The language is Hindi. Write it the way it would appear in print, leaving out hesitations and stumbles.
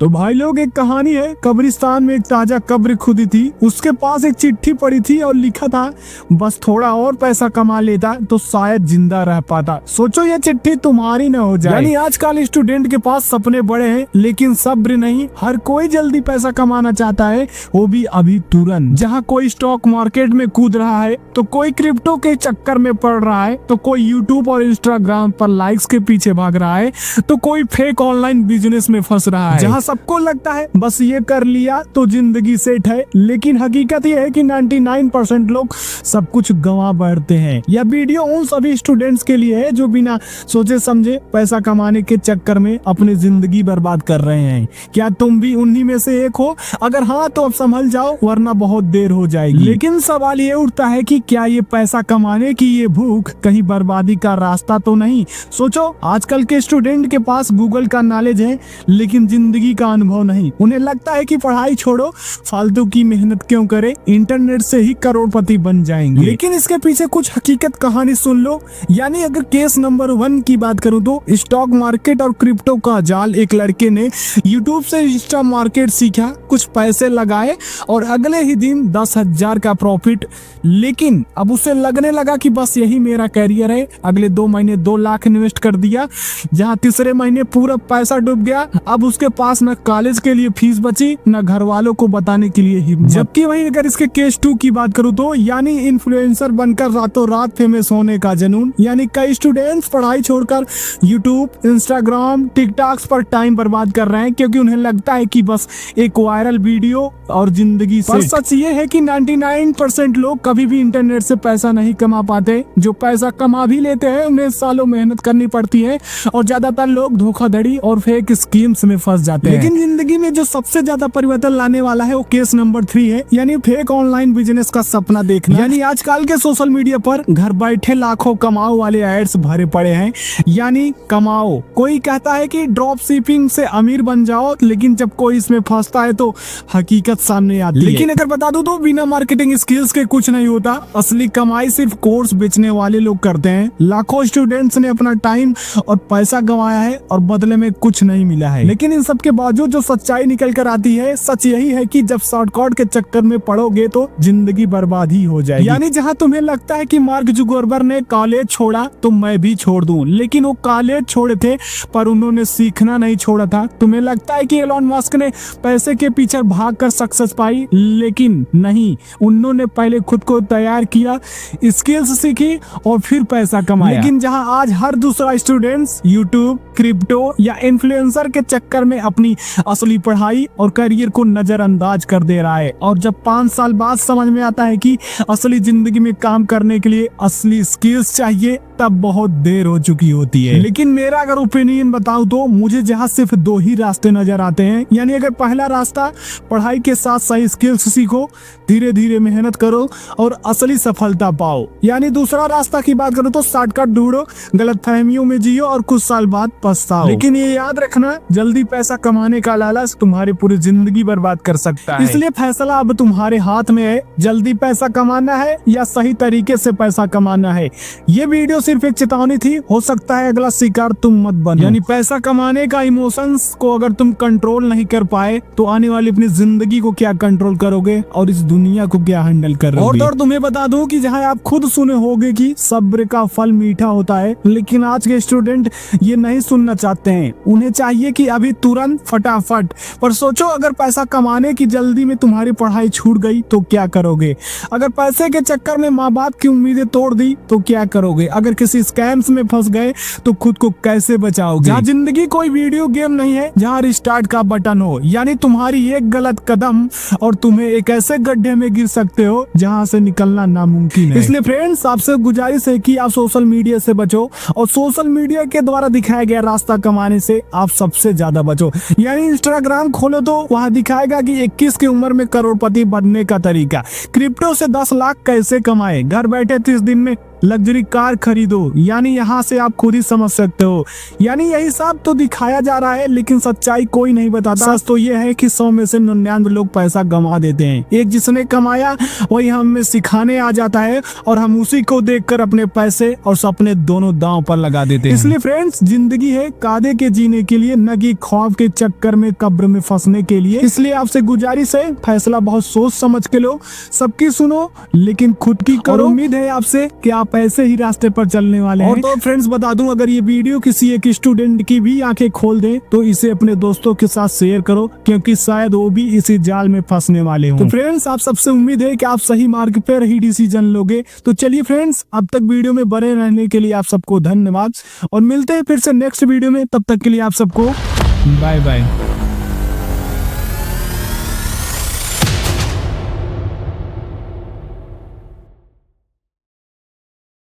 तो भाई लोग, एक कहानी है। कब्रिस्तान में एक ताजा कब्र खुदी थी। उसके पास एक चिट्ठी पड़ी थी और लिखा था, बस थोड़ा और पैसा कमा लेता तो शायद जिंदा रह पाता। सोचो ये चिट्ठी तुम्हारी न हो जाए। यानी आजकल स्टूडेंट के पास सपने बड़े हैं लेकिन सब्र नहीं। हर कोई जल्दी पैसा कमाना चाहता है, वो भी अभी तुरंत। जहाँ कोई स्टॉक मार्केट में कूद रहा है तो कोई क्रिप्टो के चक्कर में पड़ रहा है, तो कोई यूट्यूब और इंस्टाग्राम पर लाइक्स के पीछे भाग रहा है, तो कोई फेक ऑनलाइन बिजनेस में फंस रहा है। जहाँ सबको लगता है बस ये कर लिया तो जिंदगी सेट है, लेकिन हकीकत ये है कि 99% लोग सब कुछ गंवा बैठते हैं। यह वीडियो उन सभी स्टूडेंट्स के लिए है जो बिना सोचे समझे पैसा कमाने के चक्कर में अपनी जिंदगी बर्बाद कर रहे हैं। क्या तुम भी उन्हीं में से एक हो? अगर हाँ तो अब संभल जाओ, वरना बहुत देर हो जाएगी। लेकिन सवाल ये उठता है कि क्या ये पैसा कमाने की ये भूख कहीं बर्बादी का रास्ता तो नहीं? सोचो, आजकल के स्टूडेंट के पास गूगल का नॉलेज है लेकिन जिंदगी का अनुभव नहीं। उन्हें लगता है कि पढ़ाई छोड़ो, फालतू की मेहनत क्यों करे, इंटरनेट से ही करोड़पति बन जाएंगे। लेकिन इसके पीछे कुछ हकीकत कहानी सुन लो। यानी अगर केस नंबर 1 की बात करूं तो स्टॉक मार्केट और क्रिप्टो का जाल। एक लड़के ने यूट्यूब से इंस्टा मार्केट सीखा, कुछ पैसे लगाए और अगले ही दिन 10,000 का प्रॉफिट। लेकिन अब उसे लगने लगा कि बस यही मेरा कैरियर है। अगले 2 महीने 2 लाख इन्वेस्ट कर दिया, जहां तीसरे महीने पूरा पैसा डूब गया। अब उसके पास न कॉलेज के लिए फीस बची, न घर वालों को बताने के लिए हिम्मत। जबकि वहीं अगर इसके केस 2 की बात करूं तो यानी इन्फ्लुएंसर बनकर रातों रात फेमस होने का जुनून। यानी कई स्टूडेंट्स पढ़ाई छोड़कर यूट्यूब, इंस्टाग्राम, टिकटॉक पर टाइम बर्बाद कर रहे हैं क्योंकि उन्हें लगता है कि बस एक वायरल वीडियो और जिंदगी से। सच ये है कि 99% लोग कभी भी इंटरनेट से पैसा नहीं कमा पाते। जो पैसा कमा भी लेते हैं उन्हें सालों मेहनत करनी पड़ती है और ज्यादातर लोग धोखाधड़ी और फेक स्कीम्स में फंस जाते हैं। लेकिन जिंदगी में जो सबसे ज्यादा परिवर्तन लाने वाला है वो केस नंबर 3 है, यानी फेक ऑनलाइन बिजनेस का सपना देखना। यानी आजकल के सोशल मीडिया पर घर बैठे लाखों कमाओ वाले एड्स भरे पड़े हैं। यानी कमाओ, कोई कहता है कि ड्रॉप शिपिंग से अमीर बन जाओ, लेकिन जब कोई इसमें फंसता है तो हकीकत सामने आती है। लेकिन अगर बता दूं तो बिना मार्केटिंग स्किल्स के कुछ नहीं होता। असली कमाई सिर्फ कोर्स बेचने वाले लोग करते हैं। लाखों स्टूडेंट्स ने अपना टाइम और पैसा गंवाया है और बदले में कुछ नहीं मिला है। लेकिन इन सब के बावजूद जो सच्चाई निकल कर आती है, सच यही है कि जब शॉर्टकट के चक्कर में पड़ोगे तो जिंदगी बर्बाद ही हो जाएगी। यानी जहां तुम्हें लगता है कि मार्क जुकरबर्ग ने कॉलेज छोड़ा तो मैं भी छोड़ दूं, लेकिन वो कॉलेज छोड़े थे पर उन्होंने सीखना नहीं छोड़ा था। तुम्हें लगता है कि एलोन मस्क ने पैसे के पीछे भागकर सक्सेस पाई, लेकिन नहीं, उन्होंने पहले खुद को तैयार किया, स्किल्स सीखी और फिर पैसा कमाया। लेकिन जहां आज हर दूसरा स्टूडेंट्स यूट्यूब, क्रिप्टो या इन्फ्लुएंसर के चक्कर में अपनी असली पढ़ाई और करियर को नजरअंदाज कर दे रहा है, और जब 5 साल बाद समझ में आता है कि असली जिंदगी में काम करने के लिए असली स्किल्स चाहिए, तब बहुत देर हो चुकी होती है। लेकिन मेरा अगर ओपिनियन बताऊं तो मुझे जहां सिर्फ 2 ही रास्ते नजर आते हैं। यानी अगर पहला रास्ता, पढ़ाई के साथ सही स्किल्स सीखो, धीरे धीरे मेहनत करो और असली सफलता पाओ। यानी दूसरा रास्ता की बात करो तो शॉर्टकट ढूंढो, गलतफहमियों में जियो और कुछ साल बाद पछताओ। लेकिन ये याद रखना, जल्दी पैसा कमाने का लालच तुम्हारी पूरी जिंदगी बर्बाद कर सकता है। इसलिए फैसला अब तुम्हारे हाथ में है, जल्दी पैसा कमाना है या सही तरीके से पैसा कमाना है। ये वीडियो सिर्फ एक चेतावनी थी, हो सकता है अगला शिकार तुम मत बनो। यानी पैसा कमाने का इमोशंस को अगर तुम कंट्रोल नहीं कर पाए तो आने वाली अपनी जिंदगी को क्या कंट्रोल करोगे और इस दुनिया को क्या हैंडल करोगे। और तुम्हें बता दूं कि जहां आप खुद सुने होगे कि सब्र का फल मीठा होता है, लेकिन आज के स्टूडेंट ये नहीं सुनना चाहते हैं। उन्हें चाहिए कि अभी तुरंत, फटाफट। पर सोचो, अगर पैसा कमाने की जल्दी में तुम्हारी पढ़ाई छूट गई तो क्या करोगे? अगर पैसे के चक्कर में माँ बाप की उम्मीदें तोड़ दी तो क्या करोगे? अगर किसी स्कैम्स में फंस गए तो खुद को कैसे बचाओगे? जहाँ जिंदगी कोई वीडियो गेम नहीं है जहाँ रिस्टार्ट का बटन हो। यानी तुम्हारी एक गलत कदम और तुम्हें एक ऐसे गड्ढे में गिर सकते हो जहाँ से निकलना नामुमकिन है। इसलिए फ्रेंड्स, आपसे गुजारिश है कि आप सोशल मीडिया से बचो और सोशल मीडिया के द्वारा दिखाया गया रास्ता कमाने से आप सबसे ज्यादा बचो। यानी इंस्टाग्राम खोलो तो वहाँ दिखाएगा कि 21 की उम्र में करोड़पति बनने का तरीका, क्रिप्टो से 10 लाख कैसे कमाए, घर बैठे 30 दिन में लग्जरी कार खरीदो, यानी यहाँ से आप खुद ही समझ सकते हो। यानी यही सब तो दिखाया जा रहा है, लेकिन सच्चाई कोई नहीं बताता। सच तो ये है कि 100 में से 99 लोग पैसा गंवा देते हैं। एक जिसने कमाया वही हमें सिखाने आ जाता है और हम उसी को देखकर अपने पैसे और सपने दोनों दांव पर लगा देते हैं। इसलिए फ्रेंड्स, जिंदगी है कायदे के जीने के लिए, न कि ख्वाब के चक्कर में कब्र में फंसने के लिए। इसलिए आपसे गुजारिश है, फैसला बहुत सोच समझ के लो, सबकी सुनो लेकिन खुद की करो। उम्मीद है आपसे कि आप ऐसे ही रास्ते पर चलने वाले हैं। और तो फ्रेंड्स बता दूं, अगर ये वीडियो किसी एक स्टूडेंट की भी आंखें खोल दे तो इसे अपने दोस्तों के साथ शेयर करो, क्योंकि शायद वो भी इसी जाल में फंसने वाले हों। तो फ्रेंड्स, आप सबसे उम्मीद है कि आप सही मार्ग पर ही डिसीजन लोगे। तो चलिए फ्रेंड्स, अब तक वीडियो में बने रहने के लिए आप सबको धन्यवाद और मिलते हैं फिर से नेक्स्ट वीडियो में। तब तक के लिए आप सबको बाय बाय।